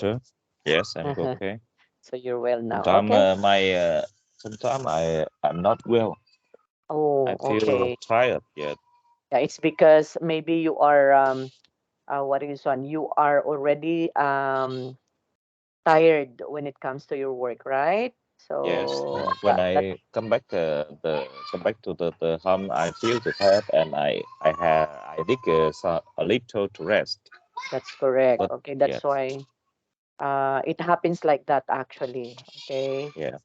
better. Yes, I'm okay. So you're well now. Sometimes Okay. sometimes I'm not well. I Oh, feel okay. tired yet. Yeah, it's because maybe you are what is one? You are already tired when it comes to your work, right? Yes, So when that I come back to the home, I feel the tired and I need a little to rest. that's correct. But Okay, yes, that's why it happens like that actually. Okay. yeah,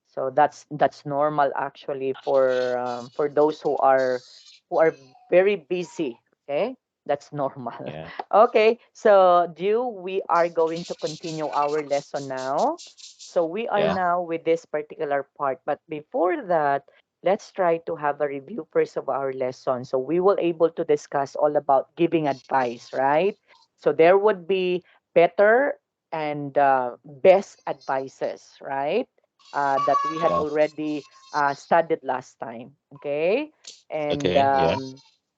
So that's normal actually for those who are very busy. Okay, that's normal. yeah, Okay, so we are going to continue our lesson now. So we are yeah, now with this particular part, but before that, let's try to have a review first of our lesson. So we will able to discuss all about giving advice, right? So there would be better and best advices, right? That we had yeah. already studied last time. Okay, and Okay, yeah,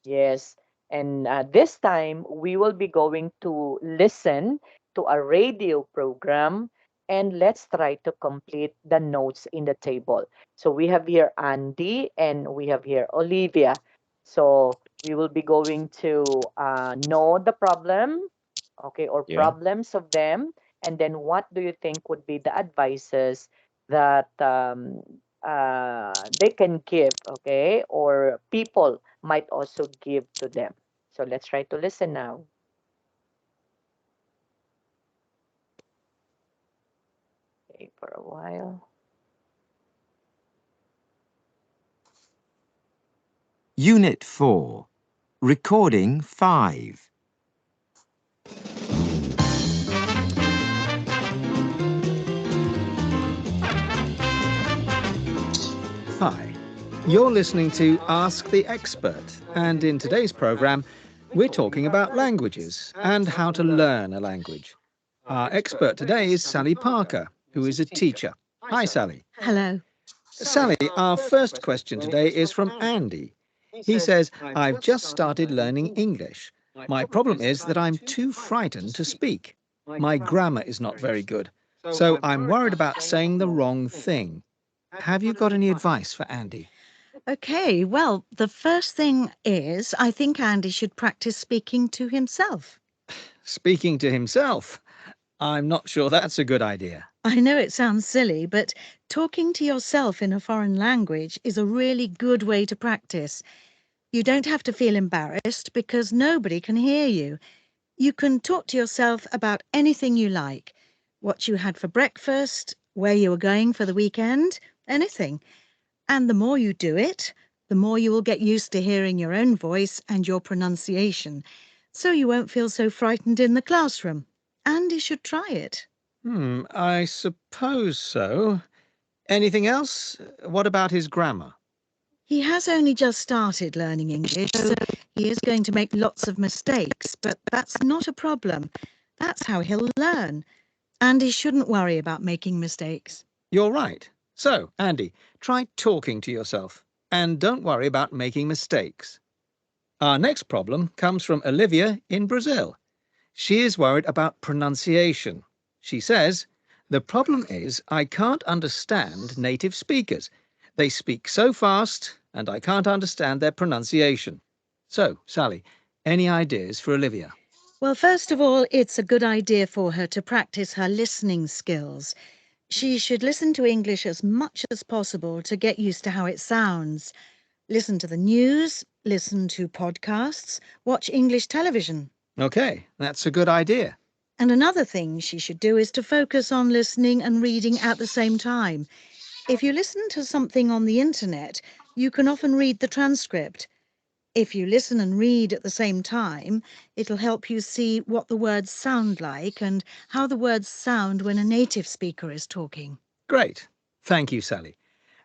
yes, and this time we will be going to listen to a radio program, and let's try to complete the notes in the table. So we have here Andy and we have here Olivia. So we will be going to know the problem, okay, or yeah. problems of them, and then what do you think would be the advices that they can give, okay, or people might also give to them. So let's try to listen now. Okay, for a while. Unit 4. Recording 5. Hi, you're listening to Ask the Expert, and in today's programme, we're talking about languages and how to learn a language. Our expert today is Sally Parker, who is a teacher. Hi, Sally. Hello. Sally, our first question today is from Andy. He says, I've just started learning English. My problem is that I'm too frightened to speak. My grammar is not very good, so I'm worried about saying the wrong thing. Have you got any advice for Andy? Okay, well, the first thing is I think Andy should practice speaking to himself. Speaking to himself? I'm not sure that's a good idea. I know it sounds silly, but talking to yourself in a foreign language is a really good way to practice. You don't have to feel embarrassed because nobody can hear you. You can talk to yourself about anything you like, what you had for breakfast, where you were going for the weekend, anything. And the more you do it, the more you will get used to hearing your own voice and your pronunciation, so you won't feel so frightened in the classroom. Andy should try it. I suppose so. Anything else? What about his grammar? He has only just started learning English, so he is going to make lots of mistakes, but that's not a problem. That's how he'll learn. Andy shouldn't worry about making mistakes. You're right. So, Andy, try talking to yourself and don't worry about making mistakes. Our next problem comes from Olivia in Brazil. She is worried about pronunciation. She says, the problem is I can't understand native speakers. They speak so fast and I can't understand their pronunciation. So, Sally, any ideas for Olivia? Well, first of all, it's a good idea for her to practice her listening skills. She should listen to English as much as possible to get used to how it sounds. Listen to the news, listen to podcasts, watch English television. OK, that's a good idea. And another thing she should do is to focus on listening and reading at the same time. If you listen to something on the internet, you can often read the transcript. If you listen and read at the same time, it'll help you see what the words sound like and how the words sound when a native speaker is talking. Great. Thank you, Sally.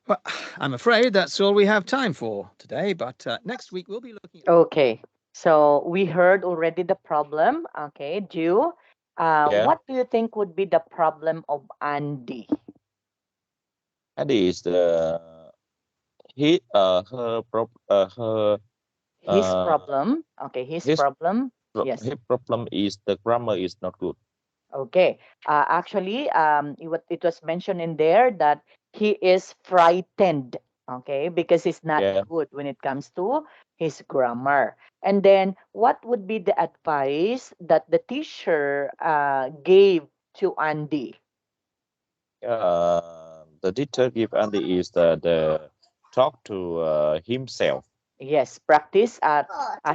Well, I'm afraid that's all we have time for today, but next week we'll be looking at... Okay. So we heard already the problem. Okay, Jew. Yeah. What do you think would be the problem of Andy? And is the he her prob her His uh problem. Okay, his his problem. Yes. his problem is the grammar is not good. Okay. Actually, it was mentioned in there that he is frightened. Okay, because he's not Yeah. good when it comes to his grammar. And then, what would be the advice that the teacher gave to Andy? The teacher give Andy is the talk to himself. Yes, practice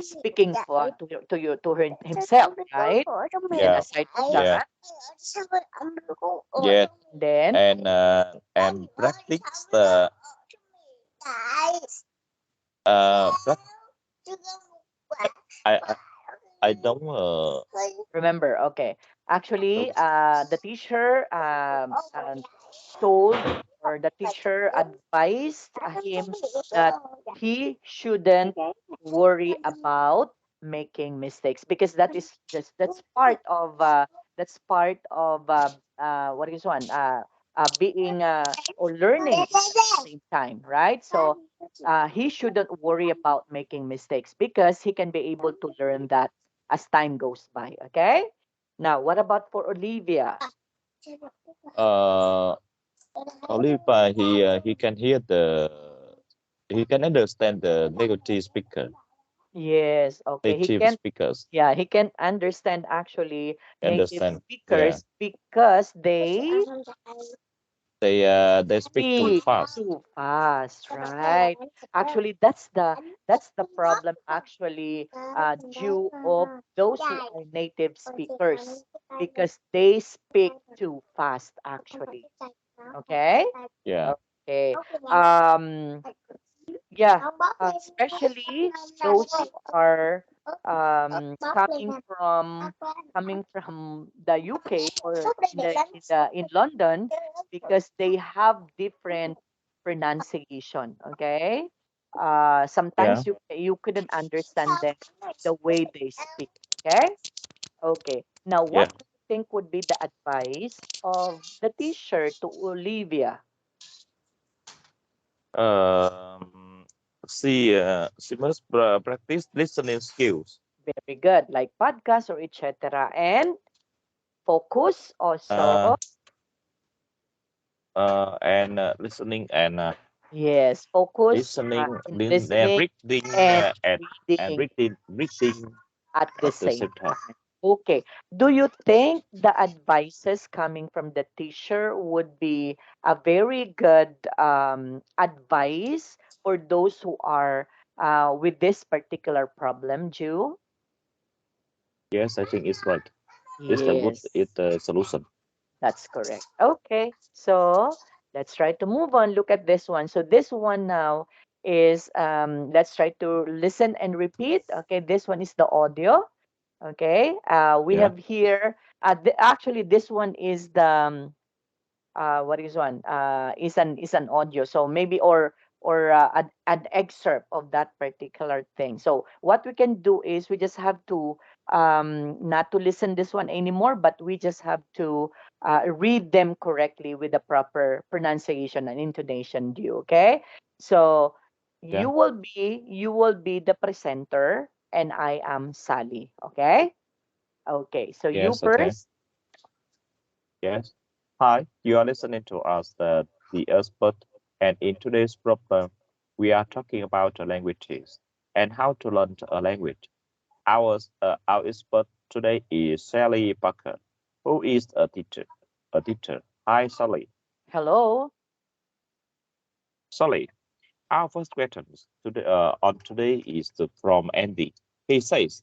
speaking for to you to himself, right? And Yeah. aside from Yeah. that, Yeah. then And practice the prac- I I don't remember, okay. Actually, don't the teacher told, or the teacher advised him that he shouldn't worry about making mistakes, because that's part of what is one being or learning at the same time, right? So he shouldn't worry about making mistakes because he can be able to learn that as time goes by. Okay. Now, what about for Olivia? uh Oliver he can hear he can understand the Yes, okay. He native can, speakers yeah, he can understand actually native understand. Yeah. speakers because they They speak too speak fast. too fast, right? Actually, that's the problem actually due of those who are native speakers, because they speak too fast actually. Okay? Yeah. Okay. Um Yeah, especially those who are coming from the UK or in London, because they have different pronunciation. Okay, Yeah. sometimes you couldn't understand them the way they speak. Okay, okay. Now, Yeah. what do you think would be the advice of the teacher to Olivia? Um, she must practice listening skills. Very good, like podcast or etc. And focus also. Uh, Listening and Yes, focus listening, in listening and and reading reading at the at the same same time. time. Okay. Do you think the advices coming from the teacher would be a very good advice for those who are with this particular problem, Jew? Yes, I think it's right. It's the good. Yes. It's the solution. That's correct. Okay. So let's try to move on. Look at this one. So this one now is let's try to listen and repeat. Okay. This one is the audio. Okay. We Yeah. have here, actually, this one is the what is one is an audio, so maybe or an excerpt of that particular thing. So what we can do is we just have to not to listen this one anymore, but we just have to read them correctly with the proper pronunciation and intonation due. Okay, so Yeah. you will be the presenter and I am Sally. Okay, okay, so you Yes. Okay. first. Yes. Hi. You are listening to us, the expert, and in today's problem, we are talking about languages and how to learn a language. Our expert today is Sally Parker, who is a teacher. A teacher. Hi, Sally. Hello. Sally, our first question on today is from Andy. He says,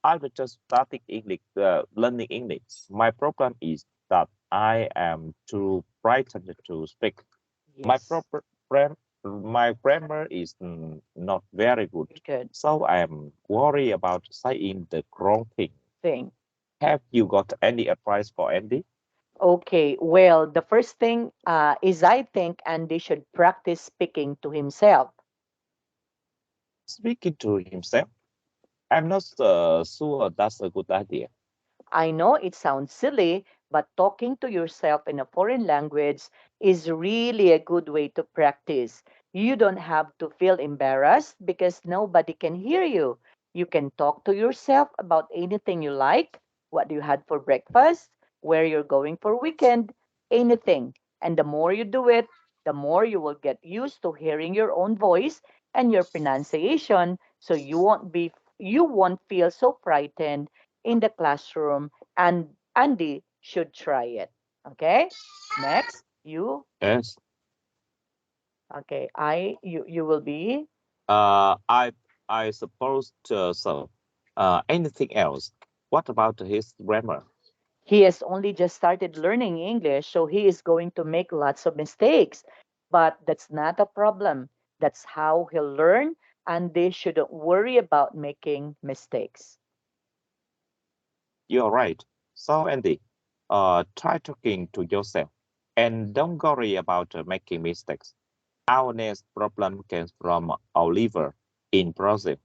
I was just starting English, learning English. My problem is that I am too frightened to speak. My Yes. proper gram- my grammar is not very good, Good so I am worried about saying the wrong thing. thing. Have you got any advice for Andy? Okay, well, the first thing is I think Andy should practice speaking to himself. Speaking to himself, I'm not sure that's a good idea. I know it sounds silly, but talking to yourself in a foreign language is really a good way to practice. You don't have to feel embarrassed because nobody can hear you. You can talk to yourself about anything you like, what you had for breakfast, where you're going for weekend, anything. And the more you do it, the more you will get used to hearing your own voice and your pronunciation, so you won't feel so frightened in the classroom. And Andy should try it. Okay? Next, you. Yes. Okay, you will be. Uh, I I suppose so. Anything else? What about his grammar? He has only just started learning English, so he is going to make lots of mistakes. But that's not a problem. That's how he'll learn, and they shouldn't worry about making mistakes. You're right. So, Andy, try talking to yourself and don't worry about making mistakes. Our next problem comes from Oliver in Brazil.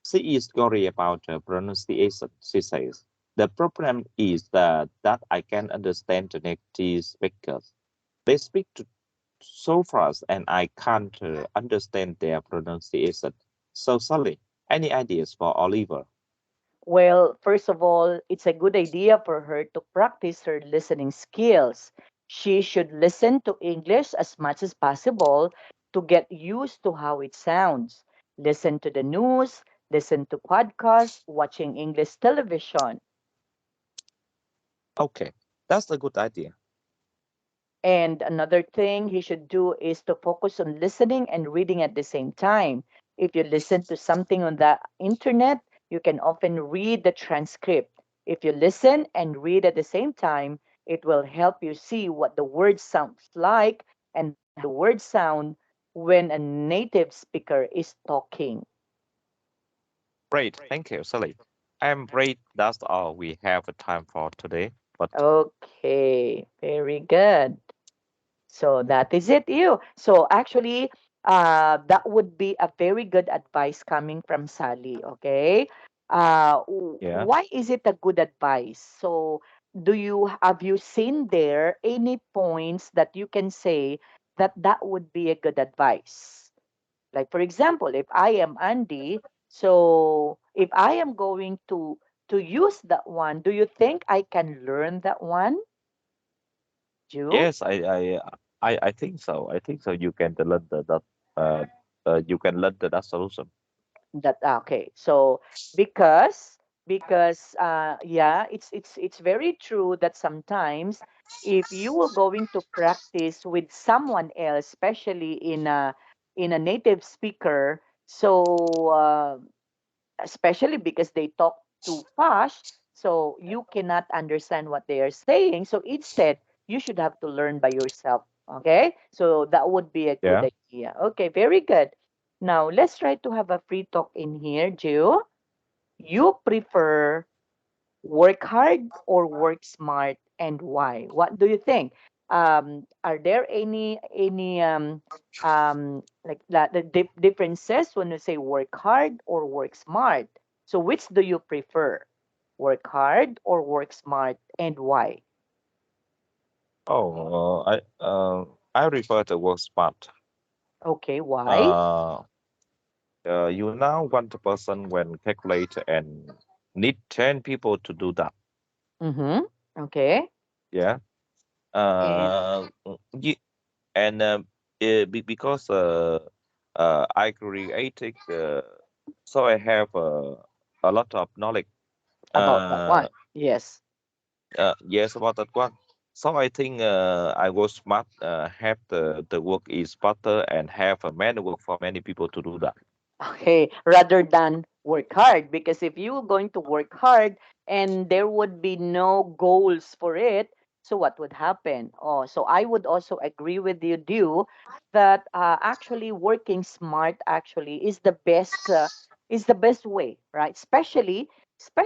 She is worried about pronunciation. She says, the problem is that I can understand the native speakers. They speak so fast and I can't understand their pronunciation. So, Sally, any ideas for Oliver? Well, first of all, it's a good idea for her to practice her listening skills. She should listen to English as much as possible to get used to how it sounds. Listen to the news, listen to podcasts, watching English television. Okay, that's a good idea. And another thing he should do is to focus on listening and reading at the same time. If you listen to something on the internet, you can often read the transcript. If you listen and read at the same time, it will help you see what the word sounds like and how the words sound when a native speaker is talking. Great, thank you, Sally. I'm afraid that's all we have time for today. But Okay, very good. So that is it, you. So actually, that would be a very good advice coming from Sally. Okay. yeah, Why is it a good advice? So, have you seen there any points that you can say that that would be a good advice? Like for example, if I am Andy, so if I am going to use that one, do you think I can learn that one? You? yes, I think so. I think so. You can learn uh, you can learn that solution. That okay. So because yeah, it's very true that sometimes if you were going to practice with someone else, especially in a native speaker, so especially because they talk too fast, so you cannot understand what they are saying. So instead, you should have to learn by yourself. Okay, so that would be a good Yeah. idea. Okay, very good. Now let's try to have a free talk in here, Jill. You prefer work hard or work smart, and why? What do you think? Are there any like that the differences when you say work hard or work smart? So which do you prefer? Work hard or work smart, and why? I refer to work smart. Okay, why? Uh, you now want a person when calculate and need 10 people to do that. Mm-hmm. Okay. Yeah. And You, and because I created, so I have a lot of knowledge. about that Uh, one. Yes. yes, about that one. So I think I was smart. Have the work is better and have a many work for many people to do that. Okay, rather than work hard. Because if you're going to work hard and there would be no goals for it, so what would happen? Oh, so I would also agree with you, Dew, that actually working smart actually is the best way, right? Especially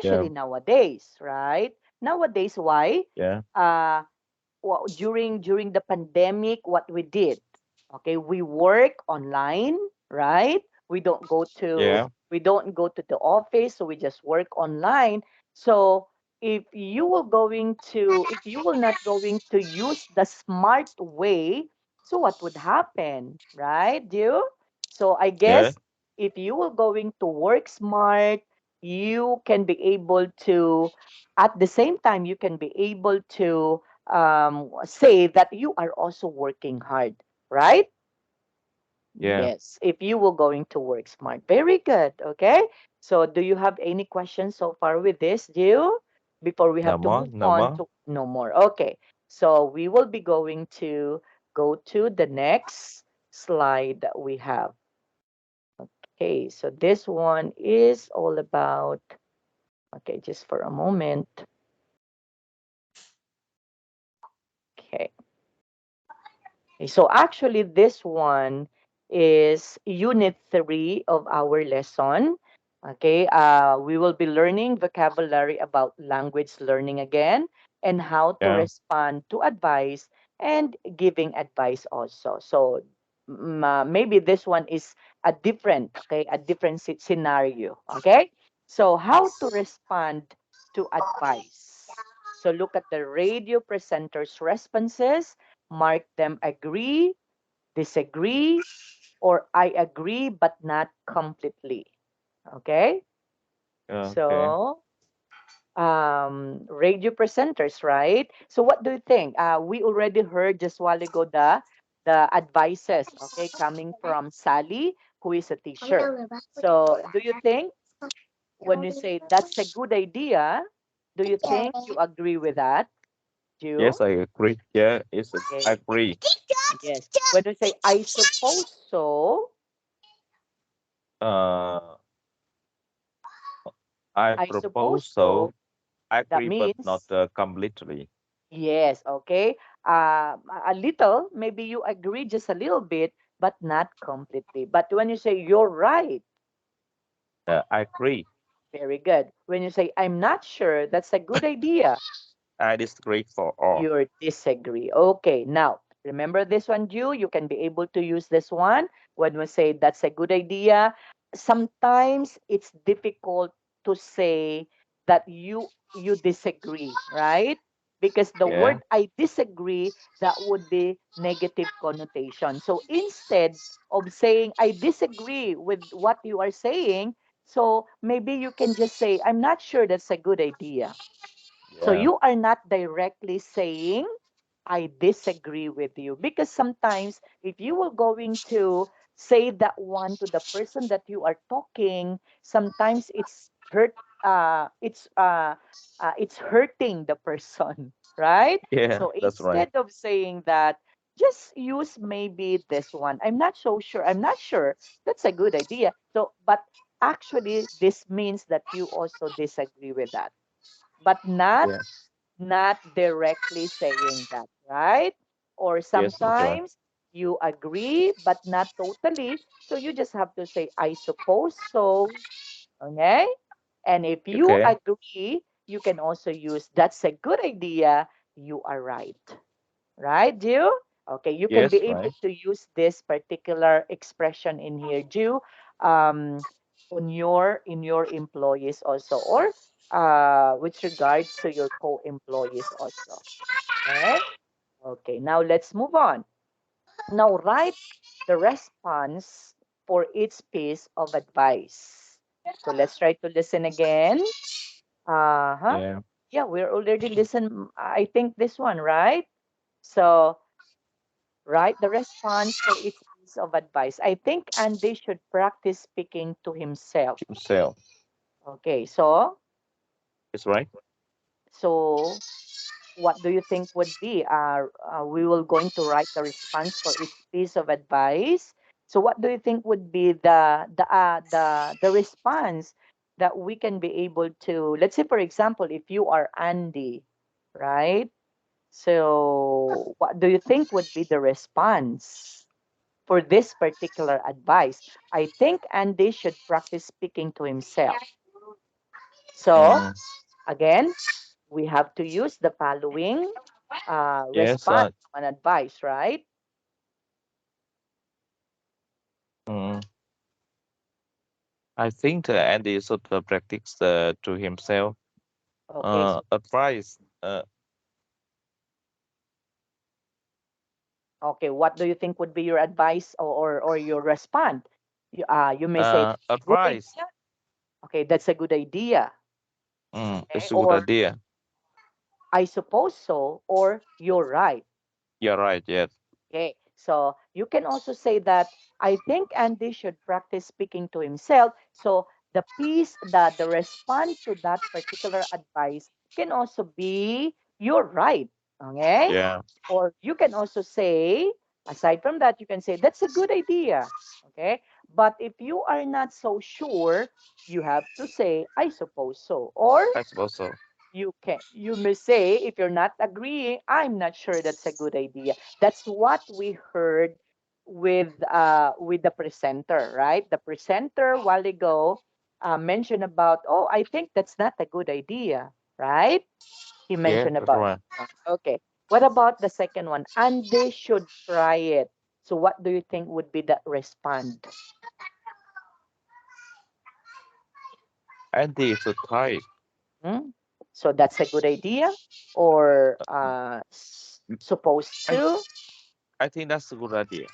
Yeah, nowadays, right? Nowadays, why? yeah, Uh, well, during the pandemic, what we did, okay, we work online, right? we don't go to yeah, we don't go to the office, so we just work online. So if you will not going to use the smart way, so what would happen, right? Do you? So I yeah, guess if you will going to work smart you can be able to, at the same time, you can be able to say that you are also working hard, right? Yeah. Yes, if you were going to work smart. Very good. Okay. So, do you have any questions so far with this, Jill? Before we No have to more. move No on more. to no more. Okay. So, we will be going to go to the next slide that we have. Okay. So, this one is all about, okay, just for a moment. Okay. So actually, this one is unit 3 of our lesson. Okay, we will be learning vocabulary about language learning again and how to Yeah. respond to advice and giving advice also. So maybe this one is a different scenario. Okay, so how to respond to advice. So look at the radio presenter's responses, mark them agree, disagree, or I agree but not completely. Okay? Okay. So, radio presenters, right? So what do you think? We already heard just a while ago the advices, okay, coming from Sally, who is a teacher. So, do you think when we say that's a good idea, do you think you agree with that, Yes, Jew? I agree. Yeah, I Okay. agree. Yes. When we say I suppose so, Uh, I I propose suppose so, so. I that agree, but not means completely. yes, okay. A little, maybe you agree just a little bit, but not completely. But when you say you're right, I agree. very good. When you say I'm not sure, that's a good idea. I disagree for all. You disagree. Okay, now remember this one, Jew. You can be able to use this one when we say that's a good idea. Sometimes it's difficult to say that you disagree, right? Because the Yeah. word I disagree, that would be negative connotation. So instead of saying I disagree with what you are saying, so maybe you can just say I'm not sure that's a good idea. So Yeah. you are not directly saying, I disagree with you. Because sometimes if you were going to say that one to the person that you are talking, sometimes it's hurting the person, right? Yeah, So that's right. instead of saying that, just use maybe this one. I'm not so sure. I'm not sure. That's a good idea. So, but actually, this means that you also disagree with that, but not Yeah. directly saying that, right? Or Yes, that's right. sometimes you agree, but not totally. So you just have to say, I suppose so. Okay. And if you Okay. agree, you can also use, that's a good idea. You are right. Right, Jew? Okay, you can be Yes, able right. to use this particular expression in here, Jew, um, on your in your employees also, or with regards to your co-employees also. Okay. Okay. Now let's move on. Now write the response for each piece of advice. So let's try to listen again. Uh-huh. Yeah. Yeah, we're already listen. I think this one, right? So right? The response for each piece of advice. I think Andy should practice speaking to himself. Himself. Okay, so It's right. so what do you think would be? We will going to write the response for each piece of advice. So what do you think would be the response that we can be able to? Let's say, for example, if you are Andy, right? So what do you think would be the response for this particular advice? I think Andy should practice speaking to himself. So, Mm, again, we have to use the following yes. response on advice, right? Mm, I think Andy should practice to himself. Okay, so Advice. okay, what do you think would be your advice or your response? You may say, "That's a good Advice. idea." Okay, that's a good idea. Okay, It's a good or idea. I suppose so, or you're right. You're right. Yes. Okay, so you can also say that I think Andy should practice speaking to himself. So the piece that the response to that particular advice can also be you're right. Okay, Yeah. or you can also say, aside from that, you can say that's a good idea. Okay, but if you are not so sure, you have to say I suppose so, or I suppose so. you may say if you're not agreeing, I'm not sure that's a good idea. That's what we heard with the presenter, right? The presenter while ago mentioned about, oh, I think that's not a good idea, right? He Yeah. mentioned That's about right. that one. Okay, what about the second one? And they should try it. So what do you think would be the respond? Andy should try it. Hmm? So that's a good idea, or supposed I to. I think that's a good idea.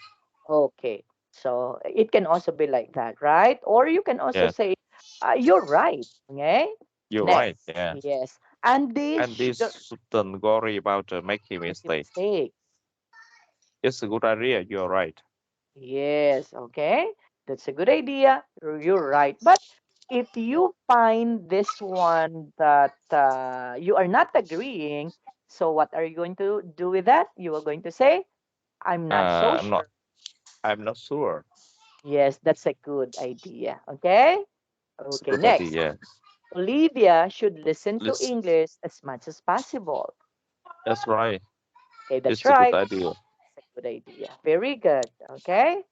Okay. So it can also be like that, right? Or you can also Yes. say, you're right. Okay. You're right. Next. Yeah. Yes. And they And should this shouldn't worry about making make a mistake. mistake. It's a good idea. You're right. Yes. Okay. That's a good idea. You're right. But if you find this one that you are not agreeing, so what are you going to do with that? You are going to say, I'm not so I'm not. sure. I'm not sure. Yes, that's a good idea. Okay. It's a Okay. good Next. idea. Olivia should listen to Let's. English as much as possible. That's right. Okay, that's It's a good right. idea. That's a good idea. Very good. Okay.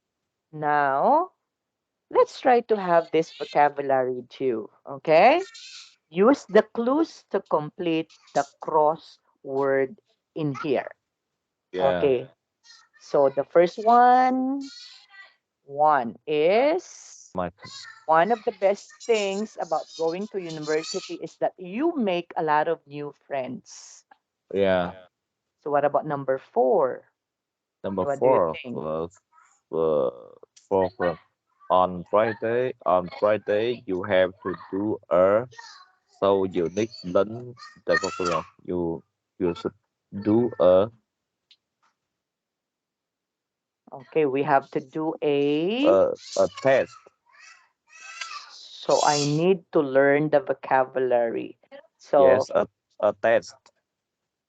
Now, let's try to have this vocabulary too. Okay. Use the clues to complete the crossword in here. Yeah. Okay. So the first one is My. one of the best things about going to university is that you make a lot of new friends. Yeah. So what about number four? Number What do you four. think? Uh, for on Friday you have to do a so you need learn the vocabulary. You should do Okay, we have to do a test. so I need to learn the vocabulary. So Yes, a test.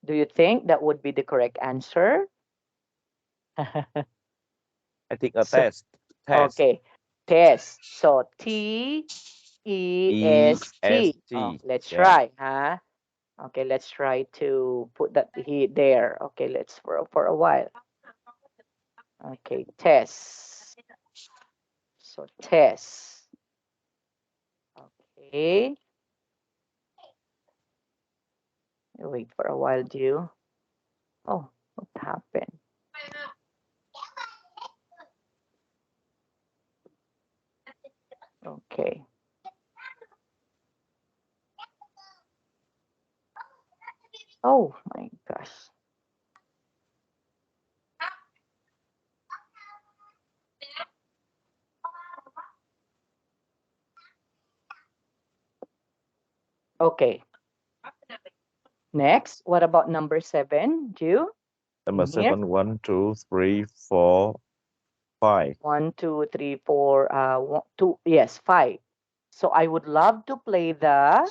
do you think that would be the correct answer? I think a So test. okay, test. So T E E S S T. Oh, T. let's Yeah. try, huh? Okay, let's try to put that there. Okay, let's for a while. Okay, test. So test. Okay. Wait for a while, do you? Oh, what happened? Okay. Oh my gosh. Okay. Next, what about number seven? Jew Number in here? seven. 1, 2, 3, 4, 5. One, two, three, four, two, yes, five. So I would love to play but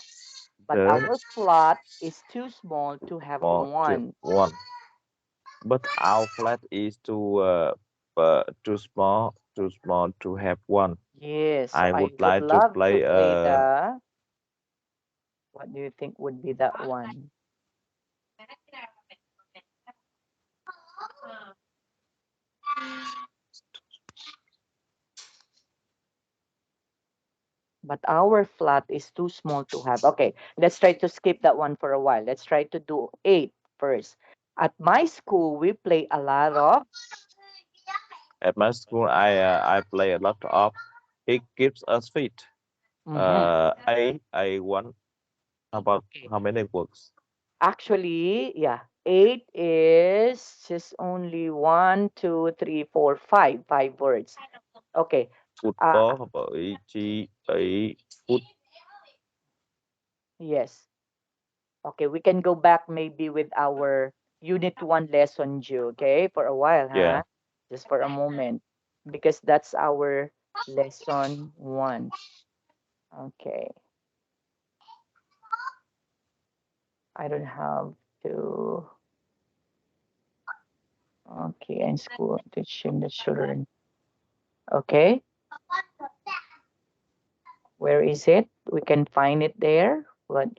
The our plot is too small to have more to one. one. But our flat is too small to have one. Yes, so I I would would like to love to play play what do you think would be that one? But our flat is too small to have. Okay, let's try to skip that one for a while. Let's try to do eight first. At my school, we play a lot of. at my school. I play a lot of. It gives us fit. Mhm. I want about Okay. how many works? Actually, yeah, eight is just only one, two, three, four, five words. Okay. Uh, Football, bảy chi bảy foot Yes. Okay, we can go back maybe with our Unit 1 lesson, Jew, okay? For a while, Yeah. huh? Just for a moment. Because that's our lesson 1. Okay. I don't have to. Okay, in school, teaching the children. Okay, where is it? We can find it there.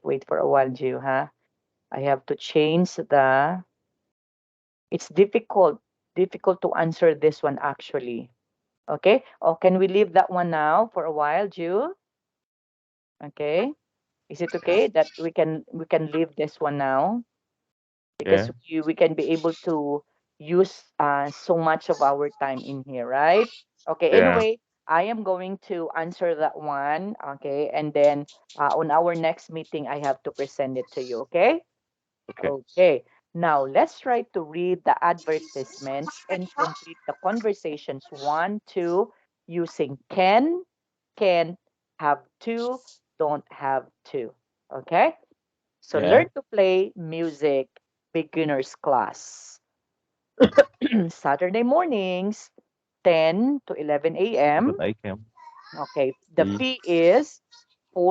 Wait for a while, Jew, huh? I have to change the. It's difficult to answer this one actually. Okay. Oh, can we leave that one now for a while, Jew? Okay. Is it Yeah. okay that we can leave this one now because Yeah. we can be able to use so much of our time in here, right? Okay. Yeah. Anyway, I am going to answer that one. Okay, and then on our next meeting, I have to present it to you. Okay. Okay. Okay. Now let's try to read the advertisements and complete the conversations 1, 2 using can, have to, don't have to. Okay? So Yeah. learn to play music beginners class. Saturday mornings 10 to 11 Even a.m. I can Okay. The be fee is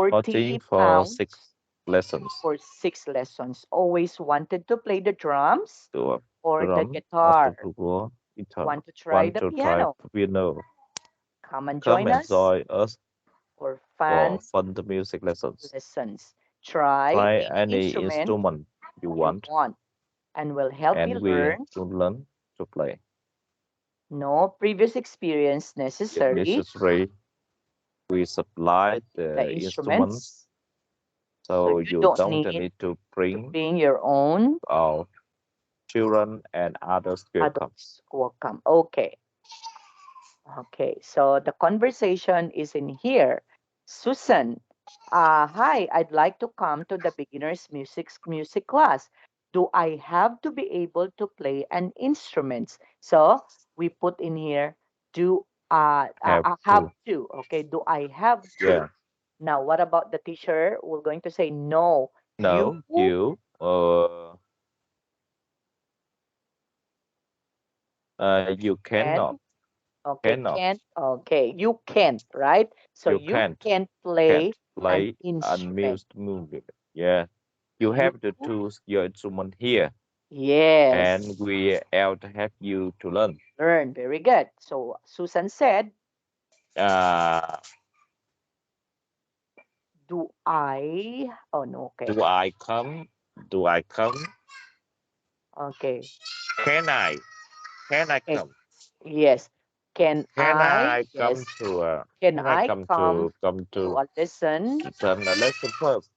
14 40 for pounds 6 lessons. for 6 lessons. Always wanted to play the drums To a or the drum, master guitar. football, guitar. Want to try Want the to try piano? piano. Come and Come join and us join us for for fun fun music lessons. lessons. Try Try any any instrument instrument you you want, want and we'll help you and we learn. to learn to play. No previous experience If necessary. necessary, we supply The the instruments, instruments. So so you you don't don't need need to to bring bring your own. our children and others will come. Adults will come. Okay. Okay, so the conversation is in here. Susan, hi, I'd like to come to the beginner's music class. Do I have to be able to play an instrument? So we put in here, do Have I have to. to? Okay, do I have to? Yeah. Now, what about the teacher? We're going to say no. You No, you you cannot can. Okay, cannot can't. Okay, you can't, right? So you you can't can't play can't an play instrument. unmused music. Yeah. You You, have to choose your instrument here, and yes, we out to help you to learn. learn. Very good. So Susan said, Uh, do I? Oh, no. Okay. do I come? Do I come? Okay. Can I? Can I Okay. come? Yes. Can Can I? I come Yes. to? Can Can I I come come to to a lesson turn a lesson first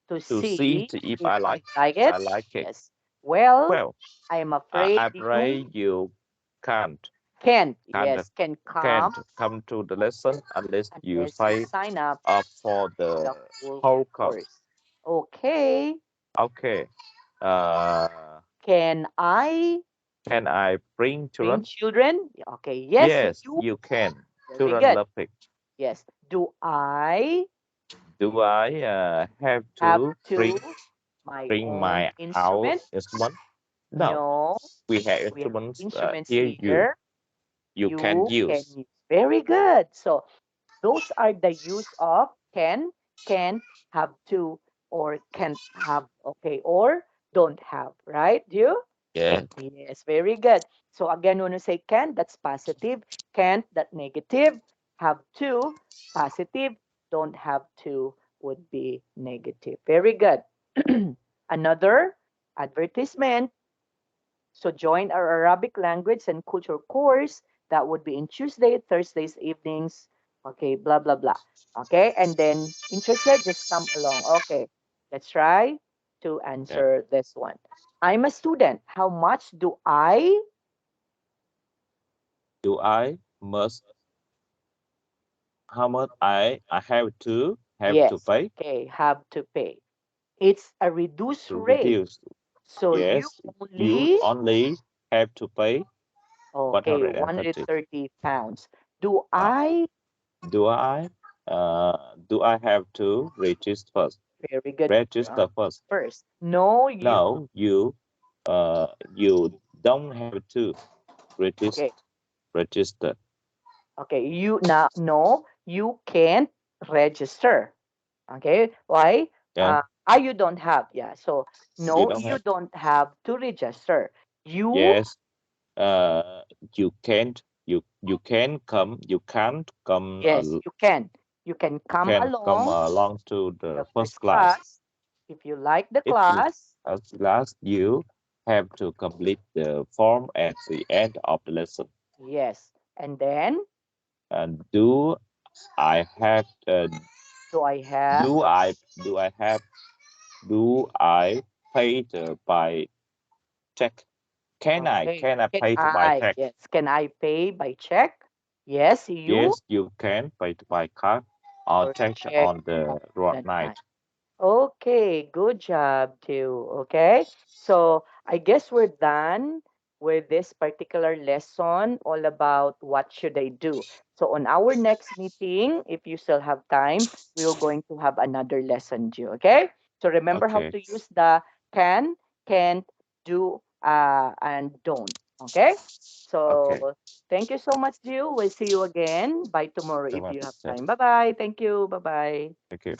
to to see see if if I I like like it? I like it? Yes. Well, Well, I'm afraid I you pray you can't can't. can't Yes, can can't come come to the lesson unless you unless you sign sign up up for the the whole whole course. course. Okay. Okay. Can I Can I bring bring children? children? Okay. Yes, Yes, you. you can. Very Children good. love it. Yes. Do I Do I have have to to my bring own my our instrument? instrument? No, No. we have We have instruments instruments here. here. You can You can use. use. Very good. So those are the use of can, have to, or can't have. Okay. Or don't have. Right? You? Yeah. Yes, very good. So again, when you say can, that's positive. Can't, that negative. Have to, positive. Don't have to would be negative. Very good. Another advertisement. So join our Arabic language and culture course. That would be in Tuesday, Thursdays evenings. Okay, blah, blah, blah. Okay, and then interested, just come along. Okay, let's try to Yeah. answer this one. I'm a student. How much do I? Do I must how much I have to Yes, pay okay, have to pay. It's a reduced to rate. reduce? So you Yes, you only, only have to pay okay, 130. 130 pounds. Do Uh, I do I do I have to register first? Very good. Register first. First, no, you. No, you don't have to register. Okay. Register. Okay. You now, no, you can't register. Okay. Why? Yeah. You don't have. Yeah. So, You no, don't you have. don't have to register. You, Yes. You can't. You can come. You can't come. yes, you can. You can come Can come along along to the the first first class. class if you like the If you class. first class, you have to complete the form at the end of the lesson. Yes. And then, And I have? do I have? Do I? Do I have? Do I pay by check? Can I? Okay. Can I Can pay by I? check? Yes. Can I pay by check? Yes, you, Yes, you can pay by card or or check check on on the road the night. night. Okay, good job too. Okay, so I guess we're done with this particular lesson all about what should I do. So on our next meeting, if you still have time, we are going to have another lesson due. Okay, so remember how Okay. to use the can, can't, do, and don't. Okay, so Okay. thank you so much, Jill. We'll see you again by tomorrow So if much. you have time. Bye bye. Thank you. Bye bye. Thank you.